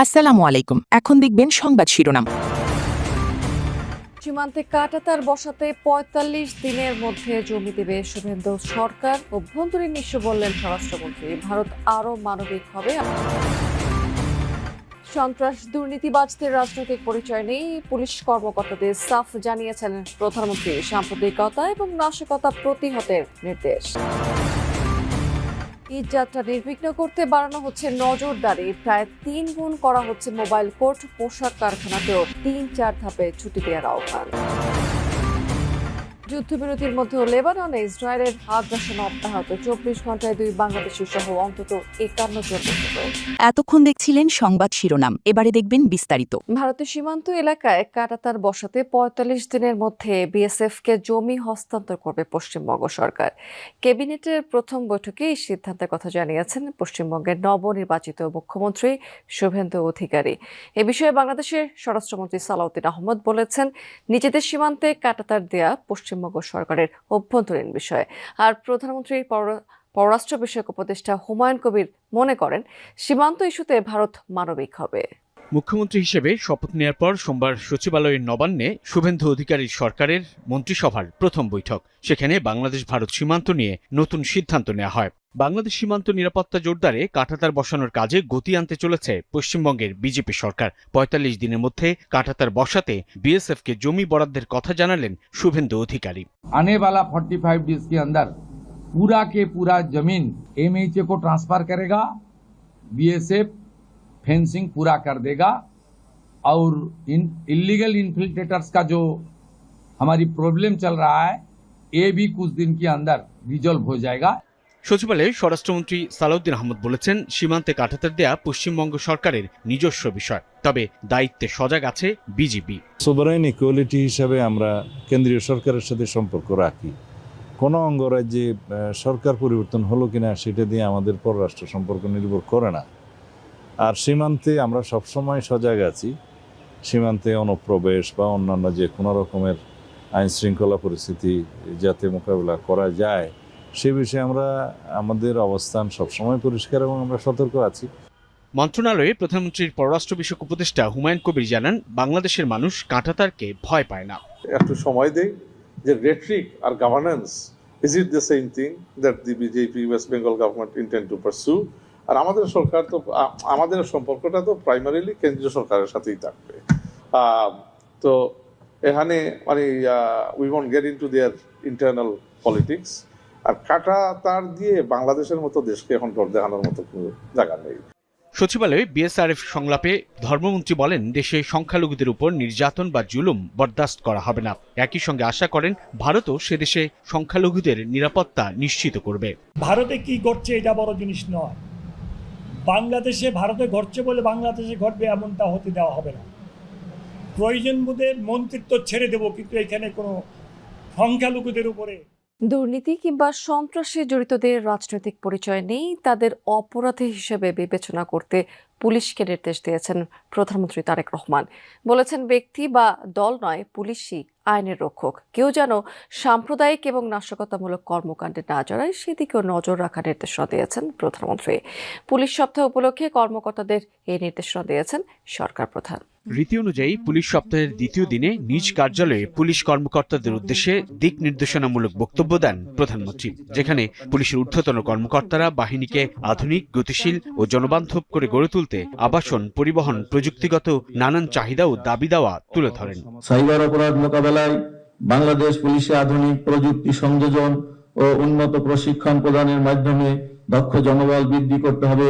আসসালামু আলাইকুম। এখন দেখবেন সংবাদ শিরোনাম। সীমান্তে কাঁটাতার বসাতে ৪৫ দিনের মধ্যে জমি দেবে শুভেন্দু সরকার। অভ্যন্তরীণ ইস্যু বললেন স্বরাষ্ট্রমন্ত্রী। ভারত আরও মানবিক হবে। সন্ত্রাস দুর্নীতিবাজদের রাজনৈতিক পরিচয় নেই, পুলিশ কর্মকর্তাদের সাফ জানিয়েছেন প্রধানমন্ত্রী। সাম্প্রদায়িকতা এবং নাশকতা প্রতিহতের নির্দেশ। ঈদ যাত্রা নির্বিঘ্ন করতে বাড়ানো হচ্ছে নজরদারি। প্রায় ৩ গুণ করা হচ্ছে মোবাইল কোর্ট। পোশাক কারখানাতেও ৩-৪ ধাপে ছুটি দেওয়ার আহ্বান। যুদ্ধবিরতির মধ্যেও লেবাননে ইসরায়েলের আগ্রাসন অব্যাহত। ২৪ ঘন্টায় ২ বাংলাদেশি সহ অন্তত ৫১ জন নিহত। এতক্ষণ দেখছিলেন সংবাদ শিরোনাম, এবারে দেখবেন বিস্তারিত। ভারতের সীমান্ত এলাকায় কাঁটাতার বসাতে ৪৫ দিনের মধ্যে বিএসএফকে জমি হস্তান্তর করবে পশ্চিমবঙ্গ সরকার। ক্যাবিনেটের প্রথম বৈঠকে এই সিদ্ধান্তের কথা জানিয়েছেন পশ্চিমবঙ্গের নবনির্বাচিত মুখ্যমন্ত্রী শুভেন্দু অধিকারী। এ বিষয়ে বাংলাদেশের স্বরাষ্ট্রমন্ত্রী সালাউদ্দিন আহমদ বলেছেন, নিজেদের সীমান্তে কাঁটাতার দেয়া পশ্চিমবঙ্গ সরকারের অভ্যন্তরীণ বিষয়। আর প্রধানমন্ত্রীর পররাষ্ট্র বিষয়ক উপদেষ্টা হুমায়ুন কবির মনে করেন, সীমান্ত ইস্যুতে ভারত মানবিক হবে। মুখ্যমন্ত্রী হিসেবে শপথ নেওয়ার পর সোমবার সচিবালয়ের নবান্নে শুভেন্দু অধিকারীর সরকারের মন্ত্রিসভার প্রথম বৈঠক। সেখানে বাংলাদেশ ভারত সীমান্ত নিয়ে নতুন সিদ্ধান্ত নেওয়া হয়। বাংলাদেশ সীমান্ত নিরাপত্তা জোরদারে কাঁটাতার বসানোর কাজে গতি আনতে চলেছে পশ্চিমবঙ্গের বিজেপি সরকার। ৪৫ দিনের মধ্যে কাঁটাতার বসাতে বিএসএফকে জমি বরাদ্দের কথা জানালেন শুভেন্দু অধিকারী। आने वाला 45 डेज के अंदर पूरा के पूरा जमीन एमएचए को ट्रांसफर करेगा, बीएसएफ फेंसिंग पूरा कर देगा और इलीगल इन्फिल्ट्रेटर्स का जो हमारी प्रॉब्लम चल रहा है ये भी कुछ दिन के अंदर रिजॉल्व हो जाएगा। সচিবালয়ে স্বরাষ্ট্রমন্ত্রী সালাউদ্দিন আহমদ বলেছেন, সীমান্তে কাঁটাতার দেয়া পশ্চিমবঙ্গ সরকারের নিজস্ব বিষয়, তবে দায়িত্বে সজাগ আছে বিজিবি। সোভারেন ইকুয়ালিটি হিসাবে আমরা কেন্দ্রীয় সরকারের সাথে সম্পর্ক রাখি। কোনো অঙ্গরাজ্যে সরকার পরিবর্তন হলো কিনা সেটা দিয়ে আমাদের পররাষ্ট্র সম্পর্ক নির্ভর করে না। আর সীমান্তে আমরা সবসময় সজাগ আছি। সীমান্তে অনুপ্রবেশ বা অন্যান্য যে কোনো রকমের আইন শৃঙ্খলা পরিস্থিতি যাতে মোকাবিলা করা যায় সে বিষয়ে আমরা আমাদের অবস্থান সবসময় পরিষ্কার এবং আমরা সতর্ক আছি। মন্ত্রণালয়ে প্রধানমন্ত্রীর পররাষ্ট্র বিষয়ক উপদেষ্টা হুমায়ুন কবির জানান, বাংলাদেশের মানুষ কাঁটাতারকে ভয় পায় না। একটু সময় দেই যে রেট্রিক আর governance is it the same thing that the BJP West Bengal government intend to pursue. আর আমাদের সরকার তো আমাদের সম্পর্কটা তো প্রাইমারিলি কেন্দ্রীয় সরকারের সাথেই থাকবে। তো এখানে মানে we won't get into their internal politics. আর কাঁটাতার দিয়ে বাংলাদেশের মতো দেশকে এখন ডর দেখানোর মতো কোনো জায়গা নেই। সচিবালয়ে বিএসআরএফ সংলাপে ধর্মমন্ত্রী বলেন, দেশে সংখ্যালঘুদের উপর নির্যাতন বা জুলুম বরদাস্ত করা হবে না। একই সঙ্গে আশা করেন, ভারতও সে দেশে সংখ্যালঘুদের নিরাপত্তা নিশ্চিত করবে। ভারতে কি ঘটছে এটা বড় জিনিস নয়। বাংলাদেশে ভারতে ঘটছে বলে বাংলাদেশে ঘটবে এমনটা হতে দেওয়া হবে না। প্রয়োজন বোধে মন্ত্রিত্ব ছেড়ে দেব, কিন্তু এখানে কোনো সংখ্যালঘুদের উপরে দুর্নীতি কিংবা সন্ত্রাসে জড়িতদের রাজনৈতিক পরিচয় নেই, তাদের অপরাধী হিসেবে বিবেচনা করতে পুলিশকে নির্দেশ দিয়েছেন প্রধানমন্ত্রী তারেক রহমান। বলেছেন, ব্যক্তি বা দল নয়, পুলিশই আইনের রক্ষক। কেউ যেন সাম্প্রদায়িক এবং নাশকতামূলক কর্মকাণ্ডে না জড়ায় সেদিকেও নজর রাখার নির্দেশনা দিয়েছেন প্রধানমন্ত্রী। পুলিশ সপ্তাহ উপলক্ষে কর্মকর্তাদের এই নির্দেশনা দিয়েছেন সরকার প্রধান। রীতি অনুযায়ী পুলিশ সপ্তাহের দ্বিতীয় দিনে নিজ কার্যালয়ে পুলিশ কর্মকর্তাদের উদ্দেশ্যে দিক নির্দেশনামূলক বক্তব্য দেন প্রধানমন্ত্রী, যেখানে পুলিশের ঊর্ধ্বতন কর্মকর্তারা বাহিনীকে আধুনিক, গতিশীল ও জনবান্ধব করে গড়ে তুলতে আবাসন, পরিবহন, প্রযুক্তিগত নানান চাহিদা ও দাবি দাওয়া তুলে ধরেন। সাইবার অপরাধ মোকাবেলায় বাংলাদেশ পুলিশে আধুনিক প্রযুক্তি সংযোজন ও উন্নত প্রশিক্ষণ প্রদানের মাধ্যমে দক্ষ জনবল বৃদ্ধি করতে হবে।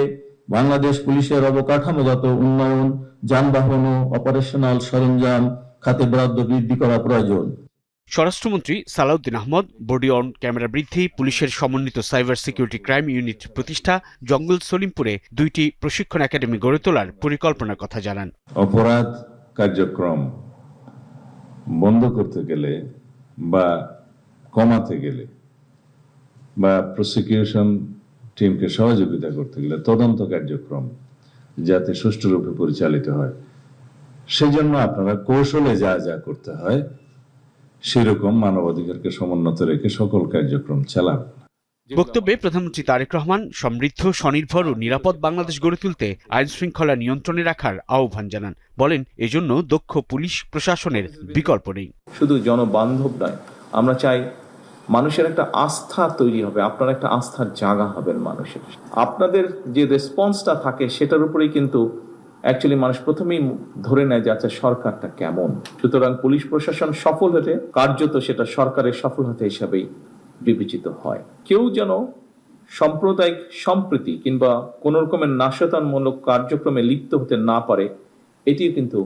বাংলাদেশ পুলিশের অবকাঠামোগত উন্নয়ন, যানবাহন ও অপারেশনাল সরঞ্জাম খাতে বরাদ্দ বৃদ্ধি করা প্রয়োজন। স্বরাষ্ট্রমন্ত্রী Salahuddin Ahmed body on camera বৃদ্ধি, পুলিশের সমন্বিত সাইবার সিকিউরিটি ক্রাইম ইউনিট প্রতিষ্ঠা, জঙ্গল সলিমপুরে 2টি প্রশিক্ষণ একাডেমি গড়ে তোলার পরিকল্পনার কথা জানান। অপরাধ কার্যক্রম বন্ধ করতে গেলে বা কমাতে গেলে বা প্রসিকিউশন টিমকে সহযোগিতা করতে গেলে তদন্ত কার্যক্রম যাতে সুষ্ঠুরূপে পরিচালিত হয়, সেজন্য আপনারা কৌশলে যা যা করতে হয় সেরকম মানবাধিকারকে সমুন্নত রেখে সকল কার্যক্রম চালান। বক্তব্যে প্রধানমন্ত্রী তারেক রহমান সমৃদ্ধ, স্বনির্ভর ও নিরাপদ বাংলাদেশ গড়ে তুলতে আইন শৃঙ্খলা নিয়ন্ত্রণে রাখার আহ্বান জানান। বলেন, এজন্য দক্ষ পুলিশ প্রশাসনের বিকল্প নেই। শুধু জনবান্ধব নয়, আমরা চাই মানুষের একটা আস্থা তৈরি হবে, আপনার একটা আস্থার জায়গা হবেন মানুষের। আপনাদের যে রেসপন্সটা থাকে সেটার উপরেই কিন্তু অ্যাকচুয়ালি মানুষ প্রথমেই ধরে নেয় যে আচ্ছা সরকারটা কেমন। সুতরাং পুলিশ প্রশাসন সফল হতে কার্যত সেটা সরকারের সফলতা হিসাবেই বিবেচিত হয়। কেউ যেন সাম্প্রদায়িক সম্প্রীতি কিংবা কোন রকমের নাশকতামূলক কার্যক্রমে লিপ্ত হতে না পারে, এটিও কিন্তু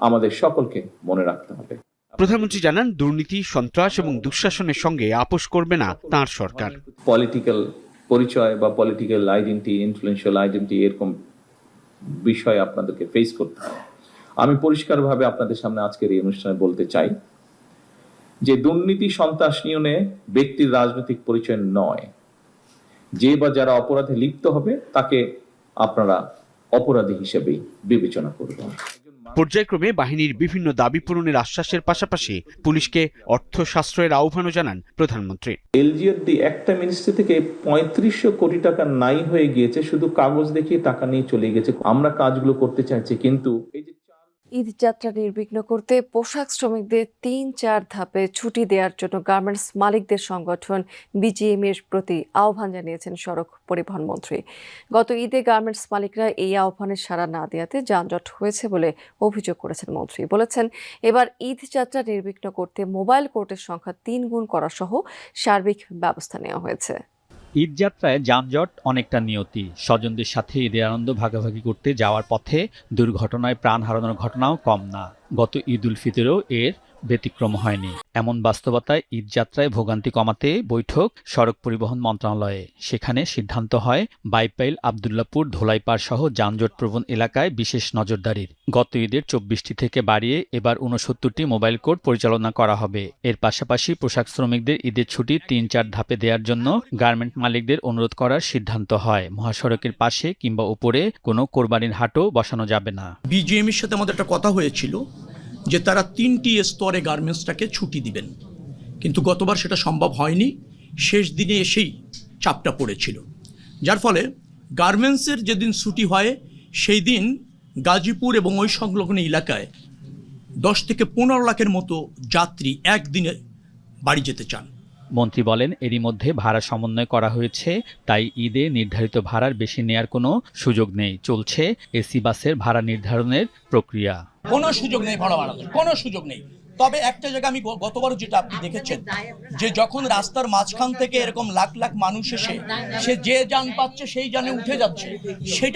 আমাদের সকলকে মনে রাখতে হবে। প্রধানমন্ত্রী জানান, দুর্নীতি, সন্ত্রাস এবং দুঃশাসনের সঙ্গে আপোষ করবে না তাঁর সরকার। পলিটিক্যাল পরিচয় বা পলিটিক্যাল আইডেন্টিটি, ইনফ্লুয়েন্সিয়াল আইডেন্টিটি, এরকম বিষয় আপনাদেরকে ফেস করতে হবে। আমি পরিষ্কারভাবে আপনাদের সামনে আজকের এই অনুষ্ঠানে বলতে চাই যে দুর্নীতি, সন্ত্রাস নিয়ে ব্যক্তির রাজনৈতিক পরিচয় নয়। যে বা যারা অপরাধে লিপ্ত হবে তাকে আপনারা অপরাধী হিসেবেই বিবেচনা করবেন। পর্যায়ক্রমে বাহিনীর বিভিন্ন দাবি পূরণের আশ্বাসের পাশাপাশি পুলিশকে অর্থ সাশ্রয়ের আহ্বানও জানান প্রধানমন্ত্রী। এলজিআরডি একটা মিনিস্ট্রি থেকে 3500 কোটি টাকা নাই হয়ে গিয়েছে, শুধু কাগজ দেখিয়ে টাকা নিয়ে চলে গেছে। আমরা কাজগুলো করতে চাইছি, কিন্তু এই যে ঈদ যাত্রা নির্বিঘ্ন করতে পোশাক শ্রমিকদের ৩-৪ ধাপে ছুটি দেওয়ার জন্য গার্মেন্টস মালিকদের সংগঠন বিজিএমইএর প্রতি আহ্বান জানিয়েছেন সড়ক পরিবহন মন্ত্রী। গত ঈদে গার্মেন্টস মালিকরা এই আহ্বানের সাড়া না দেওয়াতে যানজট হয়েছে বলে অভিযোগ করেছেন মন্ত্রী। বলেছেন, এবার ঈদ যাত্রা নির্বিঘ্ন করতে মোবাইল কোর্টের সংখ্যা 3 গুণ করা সহ সার্বিক ব্যবস্থা নেওয়া হয়েছে। ঈদ যাত্রায় যানজট অনেকটা নিয়তি। স্বজনদের সাথে ঈদের আনন্দ ভাগাভাগি করতে যাওয়ার পথে দুর্ঘটনায় প্রাণ হারানোর ঘটনাও কম না। গত ঈদ উল ফিতরেও এর ব্যতিক্রম হয়নি। এমন বাস্তবতায় ঈদ যাত্রায় ভোগান্তি কমাতে বৈঠক সড়ক পরিবহন মন্ত্রণালয়ে। সেখানে সিদ্ধান্ত হয় বাইপাইল, আবদুল্লাপুর, ধোলাইপাড় সহ যানজট প্রবণ এলাকায় বিশেষ নজরদারির। গত ঈদের 24টি থেকে বাড়িয়ে এবার 69টি মোবাইল কোর্ট পরিচালনা করা হবে। এর পাশাপাশি পোশাক শ্রমিকদের ঈদের ছুটি 3-4 ধাপে দেওয়ার জন্য গার্মেন্ট মালিকদের অনুরোধ করার সিদ্ধান্ত হয়। মহাসড়কের পাশে কিংবা উপরে কোনো কোরবানির হাটও বসানো যাবে না। বিজিএমের সাথে আমাদের একটা কথা হয়েছিল যে তারা 3টি স্তরে গার্মেন্টসটাকে ছুটি দিবেন, কিন্তু গতবার সেটা সম্ভব হয়নি। শেষ দিনে এসেই চাপটা পড়েছিল, যার ফলে গার্মেন্টসের যেদিন ছুটি হয় সেই দিন গাজীপুর এবং ওই সংলগ্ন এলাকায় 10 থেকে 15 লাখের মতো যাত্রী একদিনে বাড়ি যেতে চান। মন্ত্রী বলেন, এরই মধ্যে ভাড়া সমন্বয় করা হয়েছে, তাই ঈদে নির্ধারিত ভাড়ার বেশি নেয়ার কোনো সুযোগ নেই। চলছে এসি বাসের ভাড়া নির্ধারণের প্রক্রিয়া। কোনো সুযোগ নেই ভাড়া বাড়ানোর, কোনো সুযোগ নেই। তবে একটা জায়গা আমি গতবারও যেটা আপনি দেখেছেন যে যখন রাস্তার মাঝখান থেকে এরকম লাখ লাখ মানুষ এসে সে যে যান পাচ্ছে সেই যানে উঠে যাচ্ছে, সেটা